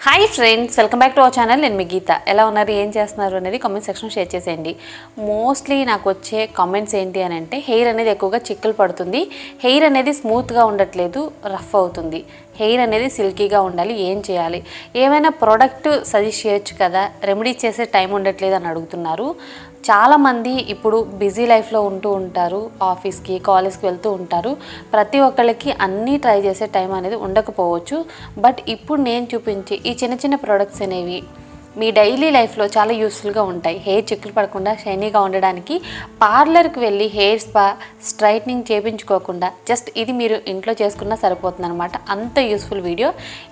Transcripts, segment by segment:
Hi friends, welcome back to our channel. నేను మీ గీత. ఎలా ఉన్నారు, ఏం చేస్తున్నారు అనేది కామెంట్ సెక్షన్లో షేర్ చేసేయండి. మోస్ట్లీ నాకు వచ్చే కామెంట్స్ ఏంటి అని అంటే, హెయిర్ అనేది ఎక్కువగా చిక్కులు పడుతుంది, హెయిర్ అనేది స్మూత్గా ఉండట్లేదు, రఫ్ అవుతుంది, హెయిర్ అనేది సిల్కీగా ఉండాలి, ఏం చేయాలి, ఏమైనా ప్రోడక్ట్ సజెస్ట్ చేయొచ్చు కదా, రెమెడీ చేసే టైం ఉండట్లేదు అని అడుగుతున్నారు. చాలామంది ఇప్పుడు బిజీ లైఫ్లో ఉంటూ ఉంటారు, ఆఫీస్కి కాలేజ్కి వెళ్తూ ఉంటారు. ప్రతి ఒక్కళ్ళకి అన్నీ ట్రై చేసే టైం అనేది ఉండకపోవచ్చు. బట్ ఇప్పుడు నేను చూపించే ఈ చిన్న చిన్న ప్రోడక్ట్స్ అనేవి మీ డైలీ లైఫ్లో చాలా యూస్ఫుల్గా ఉంటాయి. హెయిర్ చిక్కులు పడకుండా షైనీగా ఉండడానికి పార్లర్కి వెళ్ళి హెయిర్ స్పా స్ట్రైట్నింగ్ చేయించుకోకుండా జస్ట్ ఇది మీరు ఇంట్లో చేసుకున్నా సరిపోతుంది అనమాట. అంత యూస్ఫుల్ వీడియో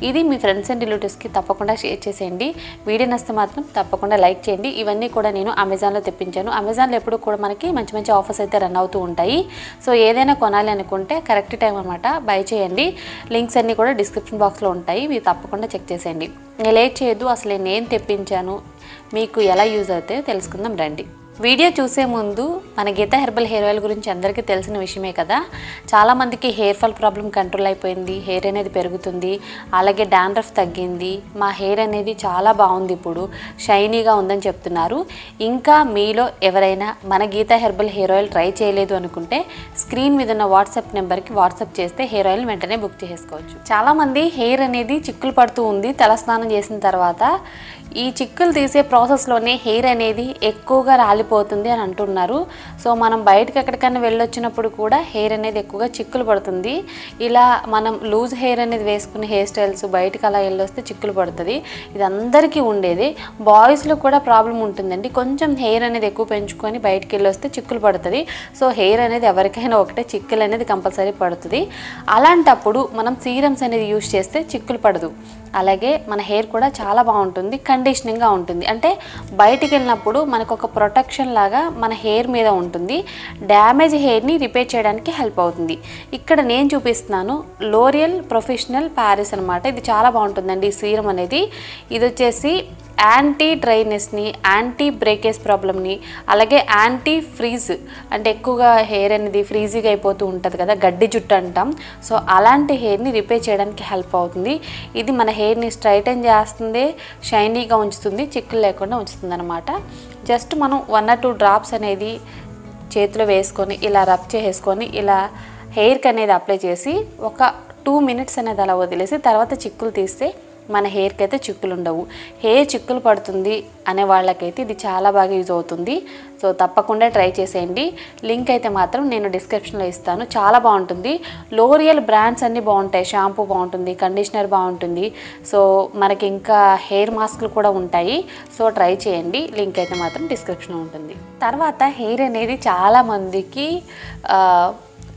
ఇది. మీ ఫ్రెండ్స్ అండ్ రిలేటివ్స్కి తప్పకుండా షేర్ చేసేయండి. వీడియో నచ్చితే మాత్రం తప్పకుండా లైక్ చేయండి. ఇవన్నీ కూడా నేను అమెజాన్లో తెప్పించాను. అమెజాన్లో ఎప్పుడు కూడా మనకి మంచి మంచి ఆఫర్స్ అయితే రన్ అవుతూ ఉంటాయి. సో ఏదైనా కొనాలి అనుకుంటే కరెక్ట్ టైం అనమాట, బై చేయండి. లింక్స్ అన్నీ కూడా డిస్క్రిప్షన్ బాక్స్లో ఉంటాయి, మీరు తప్పకుండా చెక్ చేసేయండి. లేట్ చేయొద్దు. అసలు నేను తెప్పించాను, మీకు ఎలా యూజ్ అవుతాయో తెలుసుకుందాం రండి. వీడియో చూసే ముందు మన గీత హెర్బల్ హెయిర్ ఆయిల్ గురించి అందరికీ తెలిసిన విషయమే కదా. చాలామందికి హెయిర్ ఫాల్ ప్రాబ్లం కంట్రోల్ అయిపోయింది, హెయిర్ అనేది పెరుగుతుంది, అలాగే డాండ్రఫ్ తగ్గింది, మా హెయిర్ అనేది చాలా బాగుంది, ఇప్పుడు షైనీగా ఉందని చెప్తున్నారు. ఇంకా మీలో ఎవరైనా మన గీత హెర్బల్ హెయిర్ ఆయిల్ ట్రై చేయలేదు అనుకుంటే స్క్రీన్ మీద ఉన్న వాట్సాప్ నెంబర్కి వాట్సాప్ చేస్తే హెయిర్ ఆయిల్ వెంటనే బుక్ చేసుకోవచ్చు. చాలామంది హెయిర్ అనేది చిక్కులు పడుతూ ఉంది తలస్నానం చేసిన తర్వాత. ఈ చిక్కులు తీసే ప్రాసెస్లోనే హెయిర్ అనేది ఎక్కువగా రాలిపోతుంది అని అంటున్నారు. సో మనం బయటకు ఎక్కడికైనా వెళ్ళొచ్చినప్పుడు కూడా హెయిర్ అనేది ఎక్కువగా చిక్కులు పడుతుంది. ఇలా మనం లూజ్ హెయిర్ అనేది వేసుకునే హెయిర్ స్టైల్స్ బయటకు అలా వెళ్ళొస్తే చిక్కులు పడుతుంది. ఇది అందరికీ ఉండేది. బాయ్స్లో కూడా ప్రాబ్లం ఉంటుందండి. కొంచెం హెయిర్ అనేది ఎక్కువ పెంచుకొని బయటకు వెళ్ళొస్తే చిక్కులు పడుతుంది. సో హెయిర్ అనేది ఎవరికైనా ఒకటే, చిక్కులు అనేది కంపల్సరీ పడుతుంది. అలాంటప్పుడు మనం సీరమ్స్ అనేది యూజ్ చేస్తే చిక్కులు పడదు. అలాగే మన హెయిర్ కూడా చాలా బాగుంటుంది, కండిషనింగ్గా ఉంటుంది. అంటే బయటికి వెళ్ళినప్పుడు మనకు ఒక ప్రొటెక్షన్ లాగా మన హెయిర్ మీద ఉంటుంది. డ్యామేజ్ హెయిర్ని రిపేర్ చేయడానికి హెల్ప్ అవుతుంది. ఇక్కడ నేను చూపిస్తున్నాను లోరియల్ ప్రొఫెషనల్ ప్యారిస్ అనమాట. ఇది చాలా బాగుంటుందండి ఈ సీరం అనేది. ఇది వచ్చేసి యాంటీ డ్రైనెస్ని, యాంటీ బ్రేకేజ్ ప్రాబ్లమ్ని, అలాగే యాంటీ ఫ్రీజ్, అంటే ఎక్కువగా హెయిర్ అనేది ఫ్రీజీగా అయిపోతూ ఉంటుంది కదా, గడ్డి జుట్టు అంటాం. సో అలాంటి హెయిర్ని రిపేర్ చేయడానికి హెల్ప్ అవుతుంది. ఇది మన హెయిర్ని స్ట్రైటన్ చేస్తుంది, షైనీగా ఉంచుతుంది, చిక్కులు లేకుండా ఉంచుతుంది అనమాట. జస్ట్ మనం 1 or 2 డ్రాప్స్ అనేది చేతిలో వేసుకొని ఇలా రబ్ చేసుకొని ఇలా హెయిర్కి అనేది అప్లై చేసి ఒక 2 minutes అనేది అలా వదిలేసి తర్వాత చిక్కులు తీస్తే మన హెయిర్కి అయితే చిక్కులు ఉండవు. హెయిర్ చిక్కులు పడుతుంది అనే వాళ్ళకైతే ఇది చాలా బాగా యూజ్ అవుతుంది. సో తప్పకుండా ట్రై చేసేయండి. లింక్ అయితే మాత్రం నేను డిస్క్రిప్షన్లో ఇస్తాను. చాలా బాగుంటుంది. లోరియల్ బ్రాండ్స్ అన్నీ బాగుంటాయి. షాంపూ బాగుంటుంది, కండిషనర్ బాగుంటుంది. సో మనకి ఇంకా హెయిర్ మాస్క్లు కూడా ఉంటాయి. సో ట్రై చేయండి. లింక్ అయితే మాత్రం డిస్క్రిప్షన్లో ఉంటుంది. తర్వాత హెయిర్ అనేది చాలామందికి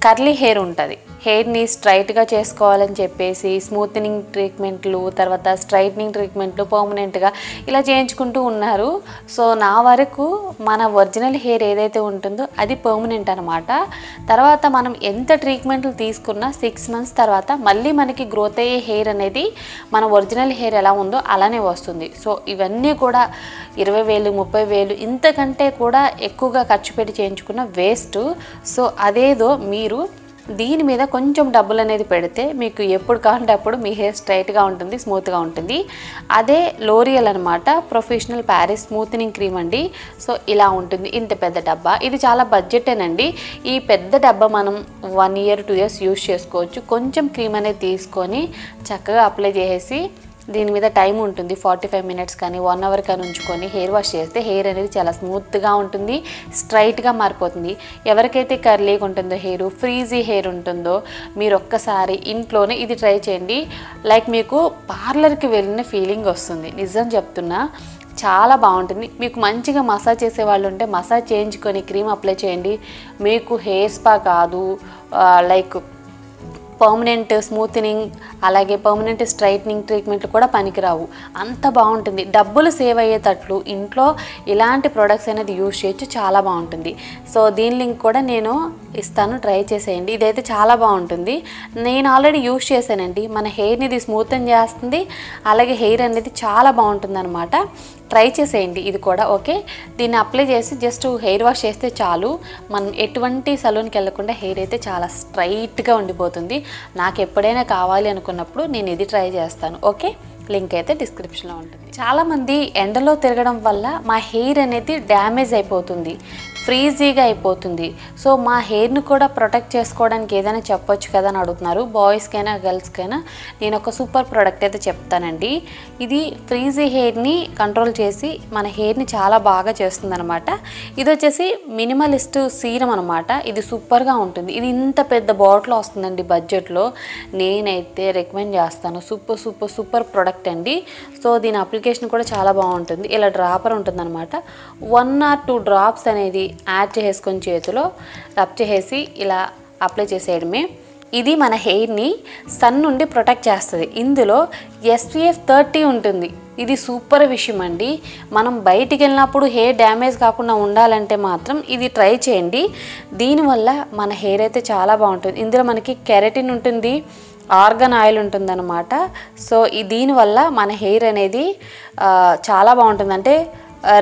కర్లీ హెయిర్ ఉంటుంది. హెయిర్ని స్ట్రైట్గా చేసుకోవాలని చెప్పేసి స్మూత్నింగ్ ట్రీట్మెంట్లు, తర్వాత స్ట్రైట్నింగ్ ట్రీట్మెంట్లు పర్మనెంట్గా ఇలా చేయించుకుంటూ ఉన్నారు. సో నా వరకు మన ఒరిజినల్ హెయిర్ ఏదైతే ఉంటుందో అది పర్మనెంట్ అనమాట. తర్వాత మనం ఎంత ట్రీట్మెంట్లు తీసుకున్నా 6 months తర్వాత మళ్ళీ మనకి గ్రోత్ అయ్యే హెయిర్ అనేది మన ఒరిజినల్ హెయిర్ ఎలా ఉందో అలానే వస్తుంది. సో ఇవన్నీ కూడా 20,000 30,000 ఇంతకంటే కూడా ఎక్కువగా ఖర్చు పెట్టి చేయించుకున్న వేస్ట్. సో అదేదో మీరు దీని మీద కొంచెం డబ్బులు అనేది పెడితే మీకు ఎప్పుడు కావాలంటే అప్పుడు మీ హెయిర్ స్ట్రైట్గా ఉంటుంది, స్మూత్గా ఉంటుంది. అదే లోరియల్ అనమాట, ప్రొఫెషనల్ ప్యారిస్ స్మూత్నింగ్ క్రీమ్ అండి. సో ఇలా ఉంటుంది, ఇంత పెద్ద డబ్బా. ఇది చాలా బడ్జెటేనండి. ఈ పెద్ద డబ్బా మనం 1 year 2 years యూజ్ చేసుకోవచ్చు. కొంచెం క్రీమ్ అనేది తీసుకొని చక్కగా అప్లై చేసేసి దీని మీద టైం ఉంటుంది 45 minutes కానీ 1 hour కానీ ఉంచుకొని హెయిర్ వాష్ చేస్తే హెయిర్ అనేది చాలా స్మూత్గా ఉంటుంది, స్ట్రైట్గా మారిపోతుంది. ఎవరికైతే కర్లీగా ఉంటుందో హెయిర్, ఫ్రీజీ హెయిర్ ఉంటుందో మీరు ఒక్కసారి ఇంట్లోనే ఇది ట్రై చేయండి. లైక్ మీకు పార్లర్కి వెళ్ళిన ఫీలింగ్ వస్తుంది, నిజం చెప్తున్నా. చాలా బాగుంటుంది. మీకు మంచిగా మసాజ్ చేసే వాళ్ళు ఉంటే మసాజ్ చేయించుకొని క్రీమ్ అప్లై చేయండి. మీకు హెయిర్ స్పా కాదు, లైక్ పర్మనెంట్ స్మూత్నింగ్ అలాగే పర్మనెంట్ స్ట్రైట్నింగ్ ట్రీట్మెంట్లు కూడా పనికిరావు. అంత బాగుంటుంది. డబ్బులు సేవ్ అయ్యేటట్లు ఇంట్లో ఇలాంటి ప్రొడక్ట్స్ అనేది యూజ్ చేయొచ్చు, చాలా బాగుంటుంది. సో దీని లింక్ కూడా నేను ఇస్తాను, ట్రై చేసేయండి. ఇదైతే చాలా బాగుంటుంది. నేను ఆల్రెడీ యూజ్ చేశానండి. మన హెయిర్ని ఇది స్మూతన్ చేస్తుంది, అలాగే హెయిర్ అనేది చాలా బాగుంటుంది అనమాట. ట్రై చేసేయండి ఇది కూడా. ఓకే, దీన్ని అప్లై చేసి జస్ట్ హెయిర్ వాష్ చేస్తే చాలు. మనం ఎటువంటి సలూన్కి వెళ్ళకుండా హెయిర్ అయితే చాలా స్ట్రైట్గా ఉండిపోతుంది. నాకు ఎప్పుడైనా కావాలి అనుకున్నప్పుడు నేను ఇది ట్రై చేస్తాను. ఓకే, లింక్ అయితే డిస్క్రిప్షన్లో ఉంటుంది. చాలామంది ఎండలో తిరగడం వల్ల మా హెయిర్ అనేది డ్యామేజ్ అయిపోతుంది, ఫ్రీజీగా అయిపోతుంది. సో మా హెయిర్ని కూడా ప్రొటెక్ట్ చేసుకోవడానికి ఏదైనా చెప్పొచ్చు కదా అని అడుగుతున్నారు. బాయ్స్కైనా గర్ల్స్కైనా నేను ఒక సూపర్ ప్రోడక్ట్ అయితే చెప్తానండి. ఇది ఫ్రీజీ హెయిర్ని కంట్రోల్ చేసి మన హెయిర్ని చాలా బాగా చేస్తుంది అనమాట. ఇది వచ్చేసి మినిమలిస్ట్ సీరం అనమాట. ఇది సూపర్గా ఉంటుంది. ఇది ఇంత పెద్ద బాటిల్ వస్తుందండి బడ్జెట్లో. నేనైతే రికమెండ్ చేస్తాను. సూపర్ సూపర్ సూపర్ ప్రోడక్ట్ అండి. సో దీని అప్లికేషన్ కూడా చాలా బాగుంటుంది. ఇలా డ్రాపర్ ఉంటుంది అనమాట. 1 or 2 డ్రాప్స్ అనేది యాడ్ చేసుకొని చేతిలో రబ్ చేసి ఇలా అప్లై చేసేయడమే. ఇది మన హెయిర్ని సన్ నుండి ప్రొటెక్ట్ చేస్తుంది. ఇందులో SPF 30 ఉంటుంది. ఇది సూపర్ విషయం అండి. మనం బయటికి వెళ్ళినప్పుడు హెయిర్ డ్యామేజ్ కాకుండా ఉండాలంటే మాత్రం ఇది ట్రై చేయండి. దీనివల్ల మన హెయిర్ అయితే చాలా బాగుంటుంది. ఇందులో మనకి కెరటిన్ ఉంటుంది, ఆర్గన్ ఆయిల్ ఉంటుందన్నమాట. సో దీనివల్ల మన హెయిర్ అనేది చాలా బాగుంటుంది. అంటే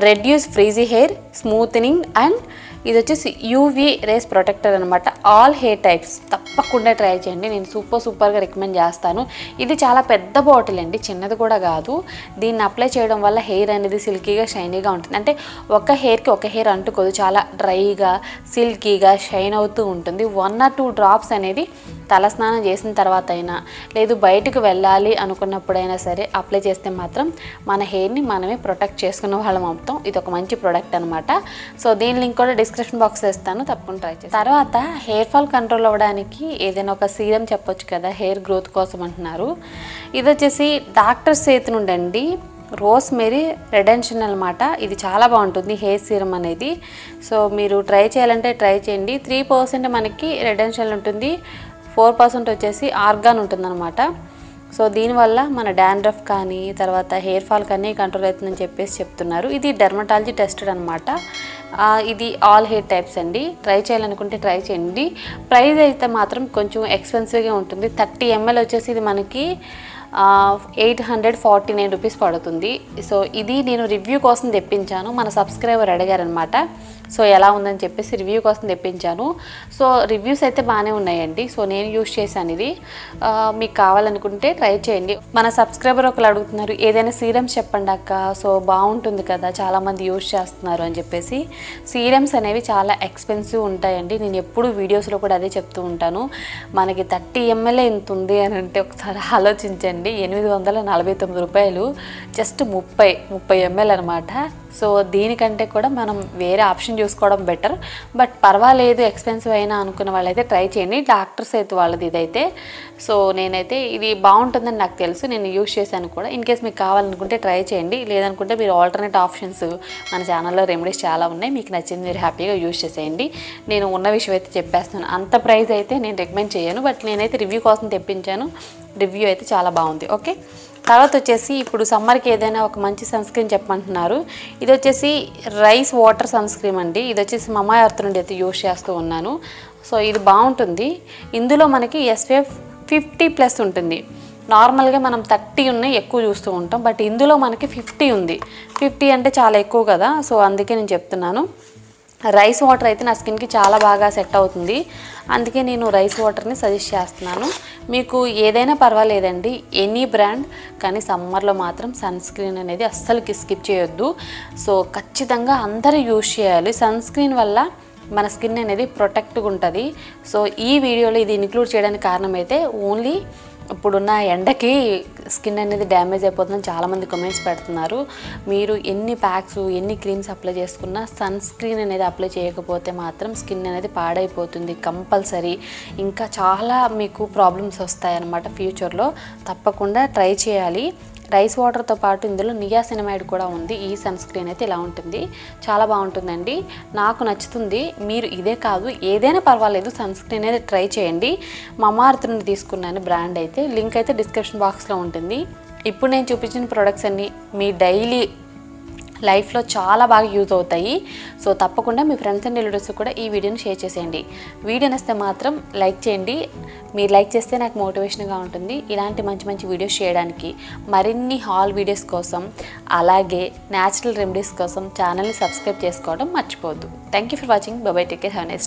reduce frizzy hair, smoothening and ఇది వచ్చేసి UV రేస్ ప్రొటెక్టర్ అనమాట. ఆల్ హెయిర్ టైప్స్ తప్పకుండా ట్రై చేయండి. నేను సూపర్గా రికమెండ్ చేస్తాను. ఇది చాలా పెద్ద బాటిల్ అండి, చిన్నది కూడా కాదు. దీన్ని అప్లై చేయడం వల్ల హెయిర్ అనేది సిల్కీగా షైనీగా ఉంటుంది. అంటే ఒక హెయిర్కి ఒక హెయిర్ అంటుకోదు, చాలా డ్రైగా సిల్కీగా షైన్ అవుతూ ఉంటుంది. 1 or 2 డ్రాప్స్ అనేది తలస్నానం చేసిన తర్వాత అయినా లేదు బయటకు వెళ్ళాలి అనుకున్నప్పుడైనా సరే అప్లై చేస్తే మాత్రం మన హెయిర్ని మనమే ప్రొటెక్ట్ చేసుకున్న వాళ్ళం అవుతాం. ఇది ఒక మంచి ప్రోడక్ట్ అనమాట. సో దీని లింక్ కూడా డిస్క్రిప్షన్ బాక్స్లో ఇస్తాను, తప్పకుండా ట్రై చేస్తాను. తర్వాత హెయిర్ ఫాల్ కంట్రోల్ అవ్వడానికి ఏదైనా ఒక సీరం చెప్పొచ్చు కదా, హెయిర్ గ్రోత్ కోసం అంటున్నారు. ఇది వచ్చేసి డాక్టర్ సేత్ నుండి అండి, రోస్మెరీ రెడెన్షన్ అనమాట. ఇది చాలా బాగుంటుంది హెయిర్ సీరం అనేది. సో మీరు ట్రై చేయాలంటే ట్రై చేయండి. 3% మనకి రెడెన్షన్ ఉంటుంది, 4% వచ్చేసి ఆర్గాన్ ఉంటుందన్నమాట. సో దీనివల్ల మన డాండ్రఫ్ కానీ తర్వాత హెయిర్ ఫాల్ కానీ కంట్రోల్ అవుతుందని చెప్పేసి చెప్తున్నారు. ఇది డెర్మటాలజీ టెస్టెడ్ అనమాట. ఇది ఆల్ హెయిర్ టైప్స్ అండి. ట్రై చేయాలనుకుంటే ట్రై చేయండి. ప్రైస్ అయితే మాత్రం కొంచెం ఎక్స్పెన్సివ్గా ఉంటుంది. 30 ml వచ్చేసి ఇది మనకి 849 రూపీస్ పడుతుంది. సో ఇది నేను రివ్యూ కోసం తెప్పించాను. మన సబ్స్క్రైబర్ అడిగారనమాట. సో ఎలా ఉందని చెప్పేసి రివ్యూ కోసం తెప్పించాను. సో రివ్యూస్ అయితే బాగానే ఉన్నాయండి. సో నేను యూజ్ చేశాను ఇది. మీకు కావాలనుకుంటే ట్రై చేయండి. మన సబ్స్క్రైబర్ ఒకరు అడుగుతున్నారు ఏదైనా సీరమ్స్ చెప్పండి అక్క, సో బాగుంటుంది కదా చాలామంది యూజ్ చేస్తున్నారు అని చెప్పేసి. సీరమ్స్ అనేవి చాలా ఎక్స్పెన్సివ్ ఉంటాయండి. నేను ఎప్పుడు వీడియోస్లో కూడా అదే చెప్తూ ఉంటాను. మనకి 30 ml ఎంత ఉంది అని అంటే ఒకసారి ఆలోచించండి. 849 రూపాయలు, జస్ట్ 30 ml అనమాట. సో దీనికంటే కూడా మనం వేరే ఆప్షన్ చూసుకోవడం బెటర్. బట్ పర్వాలేదు ఎక్స్పెన్సివ్ అయినా అనుకున్న వాళ్ళైతే ట్రై చేయండి. డాక్టర్స్ అయితే వాళ్ళది ఇదైతే. సో నేనైతే ఇది బాగుంటుందని నాకు తెలుసు, నేను యూజ్ చేశాను కూడా. ఇన్ కేస్ మీకు కావాలనుకుంటే ట్రై చేయండి. లేదనుకుంటే మీరు ఆల్టర్నేట్ ఆప్షన్స్ మన ఛానల్లో రెమెడీస్ చాలా ఉన్నాయి, మీకు నచ్చింది మీరు హ్యాపీగా యూజ్ చేసేయండి. నేను ఉన్న విషయం అయితే చెప్పేస్తున్నాను. అంత ప్రైస్ అయితే నేను రికమెండ్ చేయను, బట్ నేనైతే రివ్యూ కోసం తెప్పించాను. రివ్యూ అయితే చాలా బాగుంది. ఓకే, తర్వాత వచ్చేసి ఇప్పుడు సమ్మర్కి ఏదైనా ఒక మంచి సన్ స్క్రీన్ చెప్పమంటున్నారు. ఇది వచ్చేసి రైస్ వాటర్ సన్ స్క్రీన్ అండి. ఇది వచ్చేసి మమా ఎర్త్ నుండి అయితే యూజ్ చేస్తూ ఉన్నాను. సో ఇది బాగుంటుంది. ఇందులో మనకి SPF 50+ ఉంటుంది. నార్మల్గా మనం 30 ఉన్నాయి ఎక్కువ చూస్తూ ఉంటాం, బట్ ఇందులో మనకి 50 ఉంది. 50 అంటే చాలా ఎక్కువ కదా, సో అందుకే నేను చెప్తున్నాను. రైస్ వాటర్ అయితే నా స్కిన్కి చాలా బాగా సెట్ అవుతుంది, అందుకే నేను రైస్ వాటర్ని సజెస్ట్ చేస్తున్నాను. మీకు ఏదైనా పర్వాలేదండి, ఎనీ బ్రాండ్, కానీ సమ్మర్లో మాత్రం సన్ స్క్రీన్ అనేది అస్సలు స్కిప్ చేయొద్దు. సో ఖచ్చితంగా అందరూ యూజ్ చేయాలి. సన్ స్క్రీన్ వల్ల మన స్కిన్ అనేది ప్రొటెక్ట్గా ఉంటుంది. సో ఈ వీడియోలో ఇది ఇంక్లూడ్ చేయడానికి కారణం అయితే ఓన్లీ ఇప్పుడున్న ఎండకి స్కిన్ అనేది డ్యామేజ్ అయిపోతుందని చాలామంది కామెంట్స్ పెడుతున్నారు. మీరు ఎన్ని ప్యాక్స్ ఎన్ని క్రీమ్స్ అప్లై చేసుకున్నా సన్ స్క్రీన్ అనేది అప్లై చేయకపోతే మాత్రం స్కిన్ అనేది పాడైపోతుంది కంపల్సరీ. ఇంకా చాలా మీకు ప్రాబ్లమ్స్ వస్తాయన్నమాట ఫ్యూచర్లో. తప్పకుండా ట్రై చేయాలి. రైస్ వాటర్తో పాటు ఇందులో నియాసినమైడ్ కూడా ఉంది. ఈ సన్ స్క్రీన్ అయితే ఇలా ఉంటుంది, చాలా బాగుంటుందండి, నాకు నచ్చుతుంది. మీరు ఇదే కాదు ఏదైనా పర్వాలేదు సన్ స్క్రీన్ అయితే ట్రై చేయండి. మమా ఎర్త్ నుండి తీసుకున్నాను బ్రాండ్ అయితే, లింక్ అయితే డిస్క్రిప్షన్ బాక్స్లో ఉంటుంది. ఇప్పుడు నేను చూపించిన ప్రొడక్ట్స్ అన్నీ మీ డైలీ లైఫ్లో చాలా బాగా యూజ్ అవుతాయి. సో తప్పకుండా మీ ఫ్రెండ్స్ అండ్ రిలేటివ్స్ కూడా ఈ వీడియోని షేర్ చేసేయండి. వీడియో నచ్చితే మాత్రం లైక్ చేయండి. మీరు లైక్ చేస్తే నాకు మోటివేషన్గా ఉంటుంది ఇలాంటి మంచి మంచి వీడియోస్ చేయడానికి. మరిన్ని హాల్ వీడియోస్ కోసం అలాగే న్యాచురల్ రెమెడీస్ కోసం ఛానల్ని సబ్స్క్రైబ్ చేసుకోవడం మర్చిపోవద్దు. Thank you for watching. By by, take care, have a nice day.